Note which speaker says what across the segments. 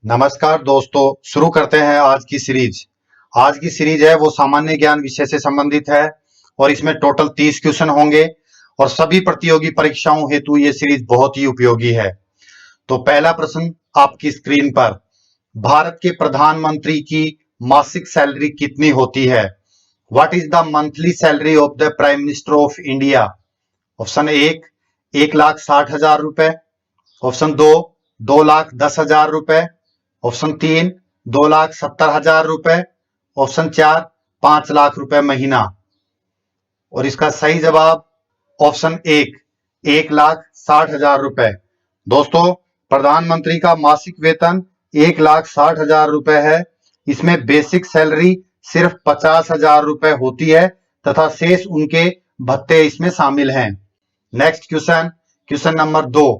Speaker 1: नमस्कार दोस्तों, शुरू करते हैं आज की सीरीज। आज की सीरीज है वो सामान्य ज्ञान विषय से संबंधित है और इसमें टोटल 30 क्वेश्चन होंगे और सभी प्रतियोगी परीक्षाओं हेतु ये सीरीज बहुत ही उपयोगी है। तो पहला प्रश्न आपकी स्क्रीन पर, भारत के प्रधानमंत्री की मासिक सैलरी कितनी होती है? What is the monthly salary of the prime minister of India? Option एक, 1,60,000 रुपए। ऑप्शन दो, 2,10,000 रुपए। ऑप्शन तीन, 2,70,000 रुपए। ऑप्शन चार, 5 लाख रुपए महीना। और इसका सही जवाब ऑप्शन एक, 1,60,000 रुपए। दोस्तों, प्रधानमंत्री का मासिक वेतन 1,60,000 रुपए है। इसमें बेसिक सैलरी सिर्फ 50,000 रुपए होती है तथा शेष उनके भत्ते इसमें शामिल हैं। Next question, question number 2।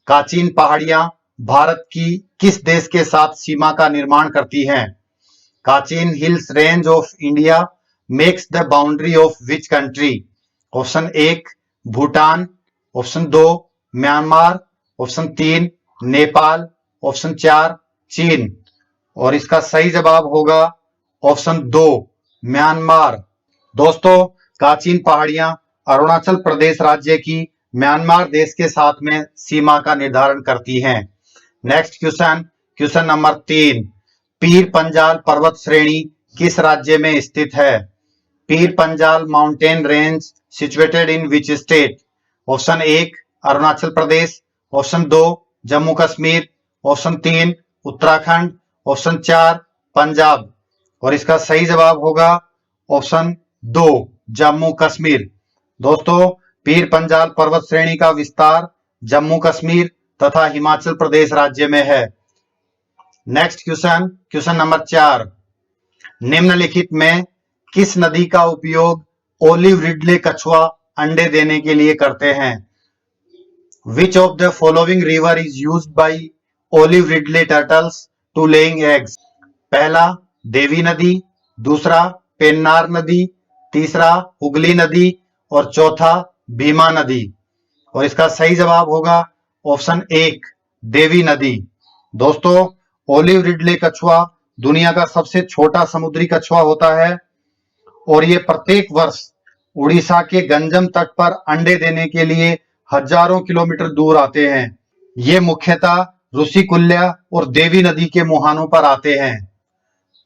Speaker 1: Kachin पहाड़ियां भारत की किस देश के साथ सीमा का निर्माण करती हैं? Kachin Hills range of India makes the boundary of which country? Option एक, भूटान। ऑप्शन दो, म्यांमार। ऑप्शन तीन, नेपाल। ऑप्शन चार, चीन। और इसका सही जवाब होगा ऑप्शन दो, म्यांमार। दोस्तों, काचीन पहाड़ियां अरुणाचल प्रदेश राज्य की म्यांमार देश के साथ में सीमा का निर्धारण करती हैं। Next question, question number 3। Pir Panjal पर्वत श्रेणी किस राज्य में स्थित है? Pir Panjal mountain range situated in which state? Option एक, अरुणाचल प्रदेश। ऑप्शन दो, जम्मू कश्मीर। ऑप्शन तीन, उत्तराखंड। ऑप्शन चार, पंजाब। और इसका सही जवाब होगा ऑप्शन दो, जम्मू कश्मीर। दोस्तों, पीर पंजाल पर्वत श्रेणी का विस्तार जम्मू कश्मीर तथा हिमाचल प्रदेश राज्य में है। Next question, question number 4। निम्नलिखित में किस नदी का उपयोग ओलिव रिडले कछुआ अंडे देने के लिए करते हैं? Which of the following river is used by olive ridley turtles to laying eggs? पहला, देवी नदी। दूसरा, पेन्नार नदी। तीसरा, हुगली नदी। और चौथा, भीमा नदी। और इसका सही जवाब होगा ऑप्शन एक, देवी नदी। दोस्तों, ओलिव रिडले कछुआ दुनिया का सबसे छोटा समुद्री कछुआ होता है और ये प्रत्येक वर्ष उड़ीसा के गंजम तट पर अंडे देने के लिए हजारों किलोमीटर दूर आते हैं। ये मुख्यतः ऋषिकुल्या और देवी नदी के मुहानों पर आते हैं।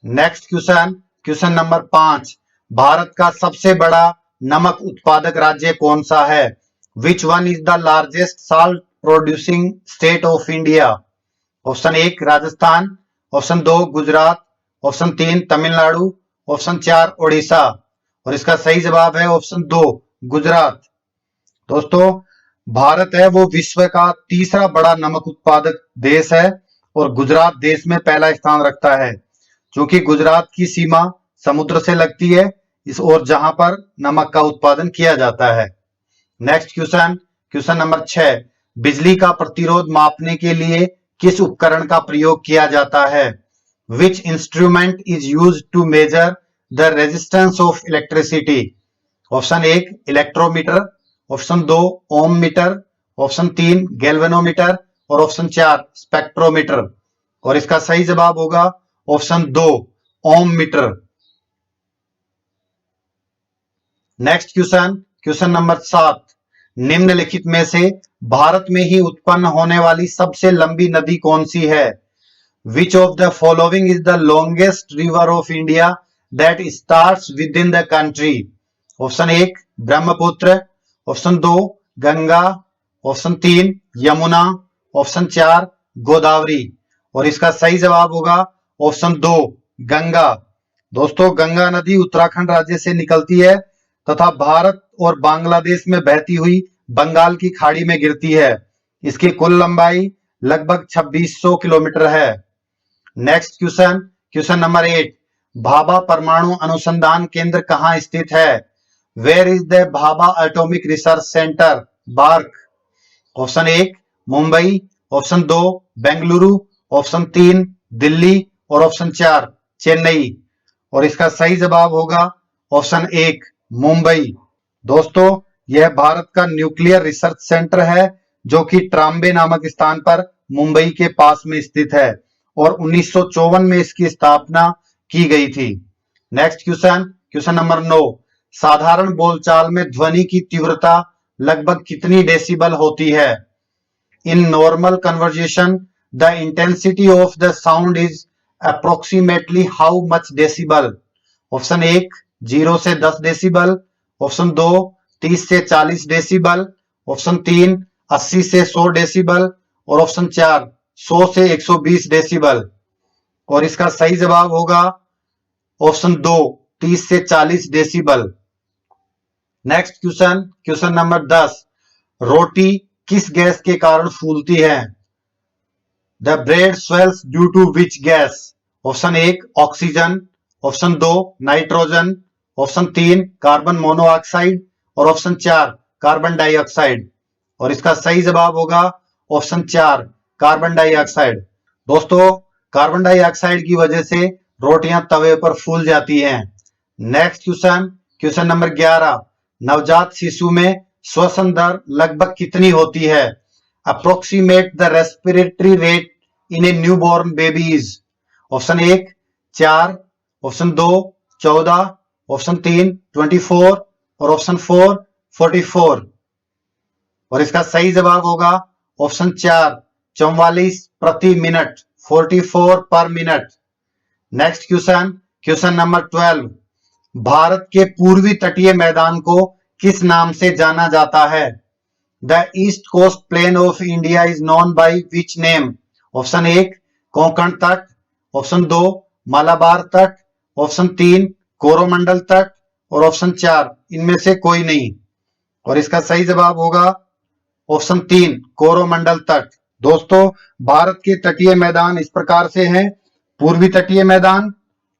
Speaker 1: Next question, question number 5। Bharat का सबसे बड़ा नमक उत्पादक राज्य कौन सा है? Which one is the largest salt producing state of India? Option एक, राजस्थान। ऑप्शन दो, गुजरात। ऑप्शन तीन, तमिलनाडु। ऑप्शन चार, ओडिशा। और इसका सही जवाब है ऑप्शन दो, गुजरात। दोस्तों, भारत है वो विश्व का तीसरा बड़ा नमक उत्पादक देश है और गुजरात देश में पहला स्थान रखता है, क्योंकि गुजरात की सीमा समुद्र से लगती है इस और जहां पर नमक का उत्पादन किया जाता है। Next question, question number 6। बिजली का प्रतिरोध मापने के लिए किस उपकरण का प्रयोग किया जाता है? Which instrument is used to measure the resistance of electricity? Option एक, इलेक्ट्रोमीटर। ऑप्शन दो, ओम मीटर। ऑप्शन तीन, गैल्वेनोमीटर। और ऑप्शन चार, स्पेक्ट्रोमीटर। और इसका सही जवाब होगा ऑप्शन दो, ohm meter. Next question, question number 7। निम्नलिखित में से भारत में ही उत्पन्न होने वाली सबसे लंबी नदी कौन सी है? Which of the following is the longest river of India that starts with in the country? Option एक, ब्रह्मपुत्र। ऑप्शन दो, गंगा। ऑप्शन तीन, यमुना। ऑप्शन चार, गोदावरी। और इसका सही जवाब होगा ऑप्शन दो, गंगा। दोस्तों, गंगा नदी उत्तराखंड राज्य से निकलती है तथा भारत और बांग्लादेश में बहती हुई बंगाल की खाड़ी में गिरती है। इसकी कुल लंबाई लगभग 2600 किलोमीटर है। Next question, question number 8। Bhabha परमाणु अनुसंधान केंद्र कहाँ स्थित है? Where is the Bhabha atomic research centre, BARC? Option एक, मुंबई। ऑप्शन दो, बेंगलुरु। ऑप्शन तीन, दिल्ली। और ऑप्शन चार, चेन्नई। और इसका सही जवाब होगा ऑप्शन एक, मुंबई। दोस्तों, यह भारत का न्यूक्लियर रिसर्च सेंटर है जो कि ट्राम्बे नामक स्थान पर मुंबई के पास में स्थित है और 1954 में इसकी स्थापना की गई थी। नेक्स्ट क्वेश्चन, क्वेश्चन नंबर 9, साधारण बोलचाल में ध्वनि की तीव्रता लगभग कितनी डेसिबल होती है? In normal conversation, the intensity of the sound is approximately how much decibel? Option 1 0 से 10 डेसिबल, ऑप्शन 2 30 से 40 डेसिबल, ऑप्शन 3 80 से 100 डेसिबल और ऑप्शन 4 100 से 120 डेसिबल। और इसका सही जवाब होगा ऑप्शन 2 30 से 40 decibel. Next question, question number 10, रोटी किस गैस के कारण फूलती है? The bread swells due to which gas? Option 1 oxygen, option 2 nitrogen, option 3 carbon monoxide और ऑप्शन 4 कार्बन डाइऑक्साइड। और इसका सही जवाब होगा ऑप्शन 4 कार्बन डाइऑक्साइड। दोस्तों, कार्बन डाइऑक्साइड की वजह से रोटियां तवे पर फूल जाती हैं। नेक्स्ट क्वेश्चन, क्वेश्चन नंबर 11, नवजात शिशु में श्वसन दर लगभग कितनी होती है? Approximate the respiratory rate in A newborn babies. Option 1 4, option 2 14, option 3 24 और ऑप्शन 4 44। और इसका सही जवाब होगा ऑप्शन 4 44 प्रति मिनट, 44 पर minute. Next question, question number 12, Bharat के पूर्वी तटीय मैदान को किस नाम से जाना जाता है? The east coast plain of India is known by which name? Option 1 Konkan तट, ऑप्शन 2 मालाबार तट, ऑप्शन 3 कोरोमंडल तट और ऑप्शन 4 इनमें से कोई नहीं। और इसका सही जवाब होगा ऑप्शन 3 कोरोमंडल तट। दोस्तों, भारत के तटीय मैदान इस प्रकार से हैं। पूर्वी तटीय मैदान,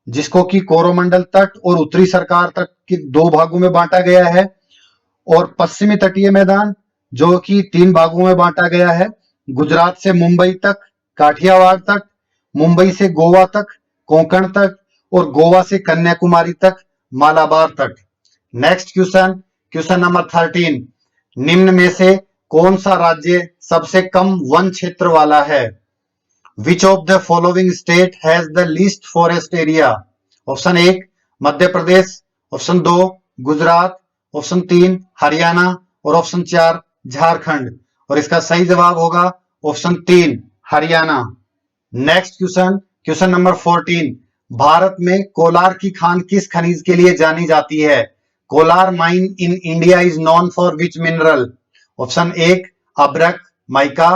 Speaker 1: जिसको कि कोरोमंडल तट और उत्तरी सरकार तट के 2 भागों में बांटा गया है, और पश्चिमी तटीय मैदान जो कि 3 भागों में बांटा गया है, गुजरात से मुंबई तक काठियावाड़ तक, मुंबई से गोवा तक कोंकण तक और गोवा से कन्याकुमारी तक मालाबार तक। नेक्स्ट क्वेश्चन, क्वेश्चन नंबर 13, निम्न में से कौन सा राज्य सबसे कम वन क्षेत्र वाला है? Which of the following state has the least forest area? Option 1 Madhya Pradesh, option 2 Gujarat, option 3 Haryana और ऑप्शन 4 झारखंड। और इसका सही जवाब होगा option 3 Haryana. Next question, question number 14, Bharat में कोलार की खान किस खनिज के लिए जानी जाती है? Kolar mine in India is known for which mineral? Option 1 अब्रक माइका,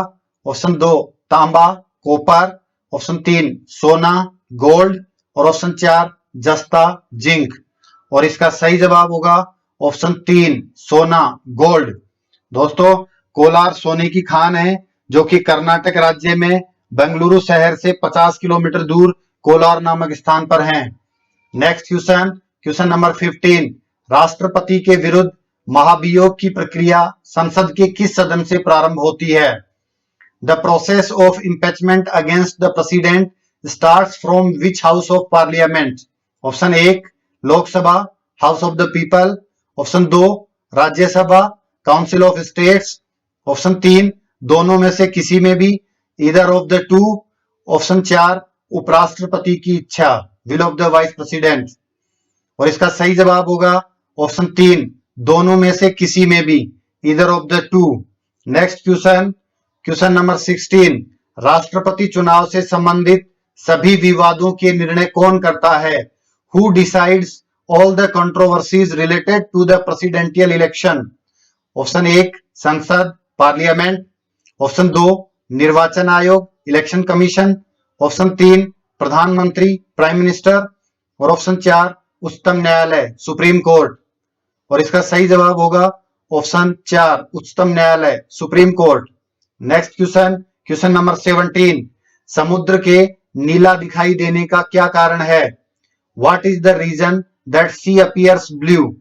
Speaker 1: ऑप्शन 2 तांबा कॉपर, ऑप्शन 3 सोना गोल्ड और ऑप्शन 4 जस्ता जिंक। और इसका सही जवाब होगा ऑप्शन 3 सोना गोल्ड। दोस्तों, कोलार सोने की खान है जो कि कर्नाटक राज्य में बेंगलुरु शहर से 50 किलोमीटर दूर कोलार नामक स्थान पर है। नेक्स्ट क्वेश्चन, क्वेश्चन नंबर 15, राष्ट्रपति के विरुद्ध महाभियोग की प्रक्रिया संसद के किस सदन से प्रारंभ होती है? The process of impeachment against the president starts from which house of parliament? Option 1 Lok Sabha house of the people, option 2 Rajya Sabha council of states, option 3 दोनों में से किसी में भी either of the two, option 4 उपराष्ट्रपति की इच्छा will of the vice president. और इसका सही जवाब होगा ऑप्शन 3 दोनों में से किसी में भी either of the two. Next question, question number 16, राष्ट्रपति चुनाव से संबंधित सभी विवादों के निर्णय कौन करता है? Who decides all the controversies related to the presidential election? Option 1 संसद पार्लियामेंट, ऑप्शन 2 निर्वाचन आयोग इलेक्शन कमीशन, ऑप्शन 3 प्रधानमंत्री प्राइम मिनिस्टर और ऑप्शन 4 उच्चतम न्यायालय सुप्रीम कोर्ट। और इसका सही जवाब होगा ऑप्शन 4 उच्चतम न्यायालय supreme court. Next question, question number 17, समुद्र के नीला दिखाई देने का क्या कारण है? What is the reason that sea appears blue?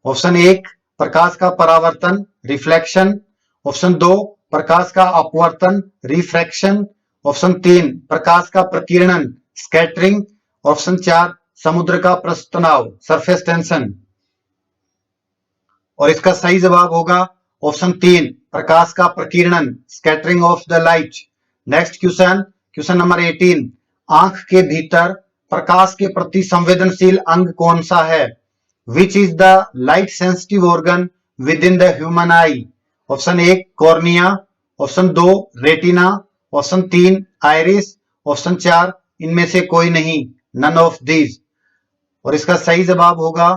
Speaker 1: Option 1 प्रकाश का परावर्तन रिफ्लेक्शन, ऑप्शन 2 प्रकाश का अपवर्तन रिफ्रैक्शन, ऑप्शन 3 प्रकाश का प्रकीर्णन स्कैटरिंग, ऑप्शन 4 समुद्र का पृष्ठ तनाव सरफेस टेंशन। और इसका सही जवाब होगा ऑप्शन 3 प्रकाश का प्रकीर्णन scattering of the light. Next question, question number 18, आंख के भीतर प्रकाश के प्रति संवेदनशील अंग कौन सा है? Which is the light sensitive organ with in the human I? Option 1 cornea, option 2 retina, option 3 iris, option 4 इनमें से कोई नहीं, नन ऑफ दीज। और इसका सही जवाब होगा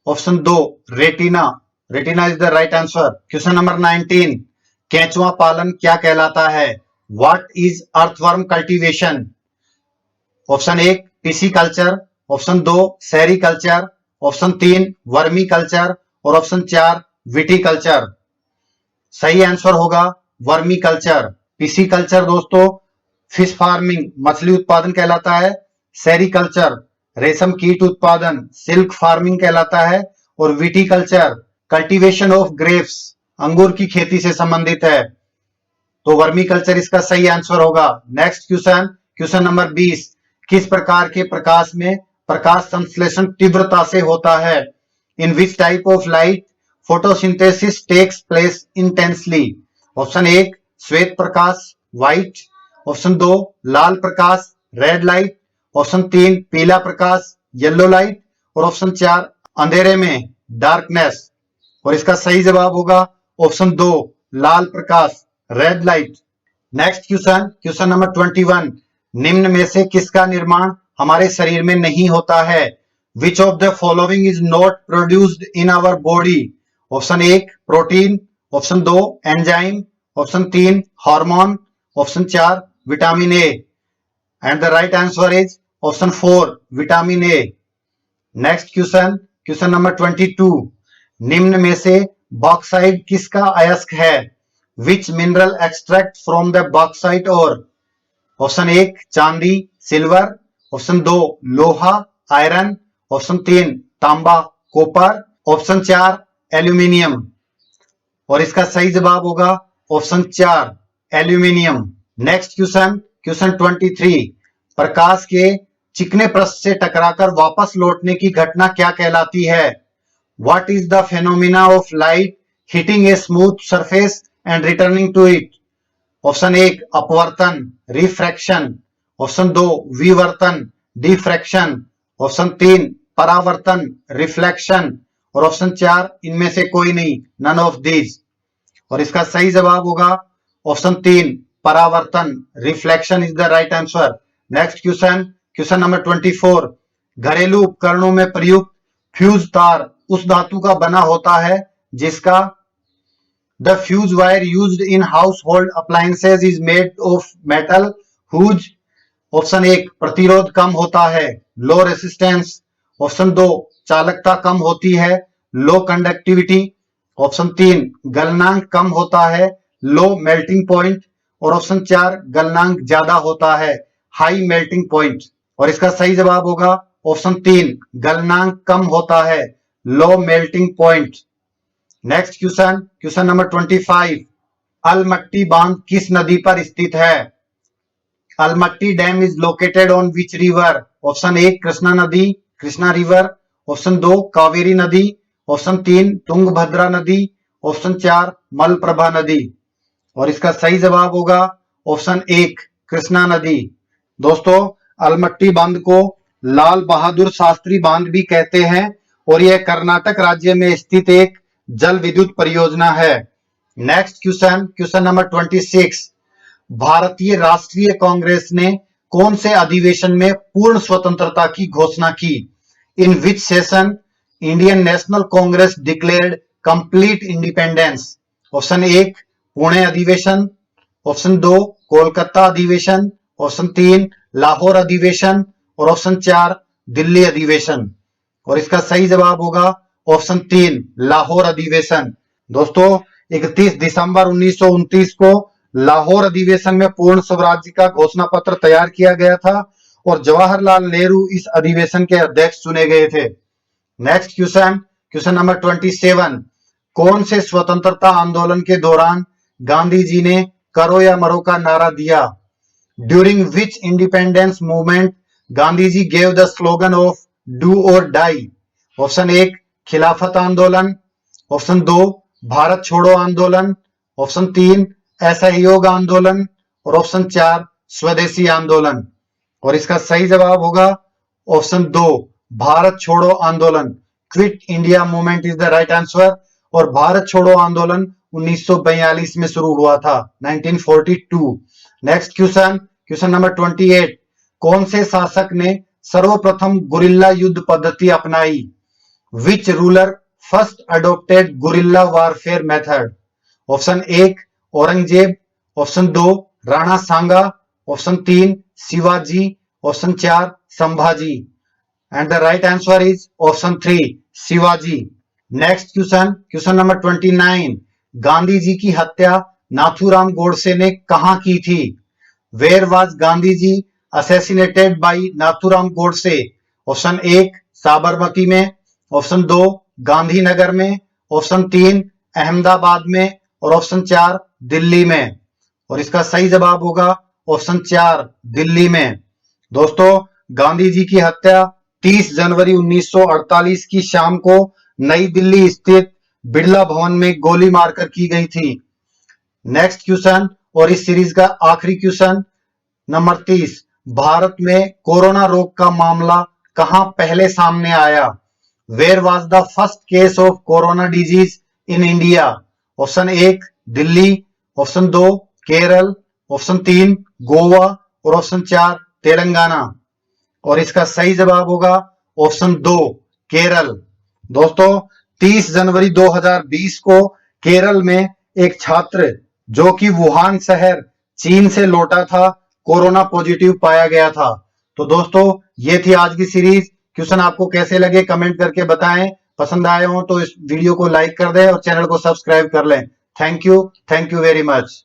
Speaker 1: option 2 retina. Retina is the right answer. Question number 19, केंचुआ पालन क्या कहलाता है? What is earthworm cultivation? Option 1 pisciculture, option 2 sericulture, option 3 vermiculture और ऑप्शन 4 विटी कल्चर। सही आंसर होगा वर्मी कल्चर। पीसी कल्चर दोस्तों फिश फार्मिंग मछली उत्पादन कहलाता है, सेरी कल्चर रेशम कीट उत्पादन सिल्क फार्मिंग कहलाता है और witty culture cultivation of grapes अंगूर की खेती से संबंधित है। तो वर्मी कल्चर इसका सही आंसर होगा। नेक्स्ट क्वेश्चन, क्वेश्चन नंबर 20, किस प्रकार के प्रकाश में प्रकाश संश्लेषण तीव्रता से होता है? In which type of light photosynthesis takes place intensely? Option 1 श्वेत प्रकाश व्हाइट, ऑप्शन 2 लाल प्रकाश रेड लाइट, ऑप्शन 3 पीला प्रकाश येलो लाइट और ऑप्शन 4 अंधेरे में डार्कनेस। और इसका सही जवाब होगा ऑप्शन 2 लाल प्रकाश red light. Next question, question number 21, निम्न में से किसका निर्माण हमारे शरीर में नहीं होता है? Which of the following is not produced in our body? Option 1 protein, option 2 enzyme, option 3 hormone, option 4 vitamin A. And the right answer is option 4 vitamin A. Next question, question number 22, निम्न में से bauxite किसका अयस्क है? Which mineral extract from the bauxite ore? Option 1 चांदी silver, option 2 लोहा iron, option 3 तांबा copper, option 4 aluminium. और इसका सही जवाब होगा option 4 aluminium. Next question, question 23, प्रकाश के चिकने पृष्ठ से टकराकर वापस लौटने की घटना क्या कहलाती है? What is the phenomena of light hitting a smooth surface and returning to it? Option 1 अपवर्तन रिफ्रैक्शन, ऑप्शन 2 विवर्तन डिफ्रैक्शन, ऑप्शन 3 परावर्तन रिफ्लेक्शन और ऑप्शन 4 इनमें से कोई नहीं, नन ऑफ दीज। और इसका सही जवाब होगा ऑप्शन 3 परावर्तन reflection is the right answer. Next question, question number 24, घरेलू उपकरणों में प्रयुक्त फ्यूज तार उस धातु का बना होता है जिसका the fuse wire used in household appliances is made of metal whose? Option 1 प्रतिरोध कम होता है लो रेसिस्टेंस, ऑप्शन 2 चालकता कम होती है लो कंडक्टिविटी, ऑप्शन 3 गलनांक कम होता है लो मेल्टिंग पॉइंट और ऑप्शन 4 गलनांक ज्यादा होता है हाई मेल्टिंग पॉइंट। और इसका सही जवाब होगा ऑप्शन 3 गलनांक कम होता है low melting point. Next question, question number 25, Almatti बांध किस नदी पर स्थित है? Almatti dam is located on which river? Option 1 Krishna नदी कृष्णा रिवर, ऑप्शन 2 कावेरी नदी, ऑप्शन 3 तुंगभद्रा नदी, ऑप्शन 4 मलप्रभा नदी। और इसका सही जवाब होगा ऑप्शन 1 कृष्णा नदी। दोस्तों अलमट्टी बांध को लाल बहादुर शास्त्री बांध भी कहते हैं और यह कर्नाटक राज्य में स्थित एक जल विद्युत परियोजना है। नेक्स्ट क्वेश्चन, क्वेश्चन नंबर 26, भारतीय राष्ट्रीय कांग्रेस ने कौन से अधिवेशन में पूर्ण स्वतंत्रता की घोषणा की? In which session Indian National Congress declared complete independence? Option 1 Pune अधिवेशन, ऑप्शन 2 कोलकाता अधिवेशन, ऑप्शन 3 लाहौर अधिवेशन और ऑप्शन 4 दिल्ली अधिवेशन। और इसका सही जवाब होगा ऑप्शन 3 लाहौर अधिवेशन। दोस्तों 31 दिसंबर 1929 को लाहौर अधिवेशन में पूर्ण स्वराज्य का घोषणा पत्र तैयार किया गया था और जवाहरलाल नेहरू इस अधिवेशन के अध्यक्ष चुने गए थे। नेक्स्ट क्वेश्चन, क्वेश्चन नंबर 27, कौन से स्वतंत्रता आंदोलन के दौरान गांधी जी ने करो या मरो का नारा दिया? During which independence movement Gandhi ji gave the slogan of do or die? Option 1 Khilafat आंदोलन, ऑप्शन 2 भारत छोड़ो आंदोलन, ऑप्शन 3 असहयोग आंदोलन और ऑप्शन 4 स्वदेशी आंदोलन। और इसका सही जवाब होगा ऑप्शन 2, भारत छोड़ो आंदोलन। Quit India movement is the right answer. और भारत छोड़ो आंदोलन 1942 में शुरू हुआ था, 1942। Next question, question number 28। कौन से शासक ने सर्वप्रथम गुरिल्ला युद्ध पद्धति अपनाई? Which ruler first adopted guerrilla warfare method? Option 1 Aurangzeb, option 2 Rana Sanga, option 3 Shivaji, option 4 Sambhaji. And the right answer is option 3 Shivaji. Next question, question number 29। Gandhi ji की हत्या नाथूराम गोडसे ने कहां की थी? Where was Gandhi ji assassinated by Nathuram Godse? Option 1 Sabarmati में, ऑप्शन 2 गांधीनगर में, ऑप्शन 3 अहमदाबाद में और ऑप्शन 4 दिल्ली में। और इसका सही जवाब होगा ऑप्शन 4 दिल्ली में। दोस्तों, गांधी जी की हत्या 30 जनवरी 1948 की शाम को नई दिल्ली स्थित बिड़ला भवन में गोली मारकर की गई थी। नेक्स्ट क्वेश्चन और इस सीरीज का आखिरी क्वेश्चन नंबर 30। भारत में कोरोना रोग का मामला कहां पहले सामने आया? Where was the first case of corona disease in India? Option 1 Delhi, option 2 Kerala, option 3 Goa और ऑप्शन 4 तेलंगाना। और इसका सही जवाब होगा ऑप्शन 2 केरल। दोस्तों, 30 जनवरी 2020 को केरल में एक छात्र जो कि वुहान शहर चीन से लौटा था, कोरोना पॉजिटिव पाया गया था। तो दोस्तों, ये थी आज की सीरीज। क्वेश्चन आपको कैसे लगे कमेंट करके बताएं। पसंद आए हो तो इस वीडियो को लाइक कर दें और चैनल को सब्सक्राइब कर लें। Thank you very much.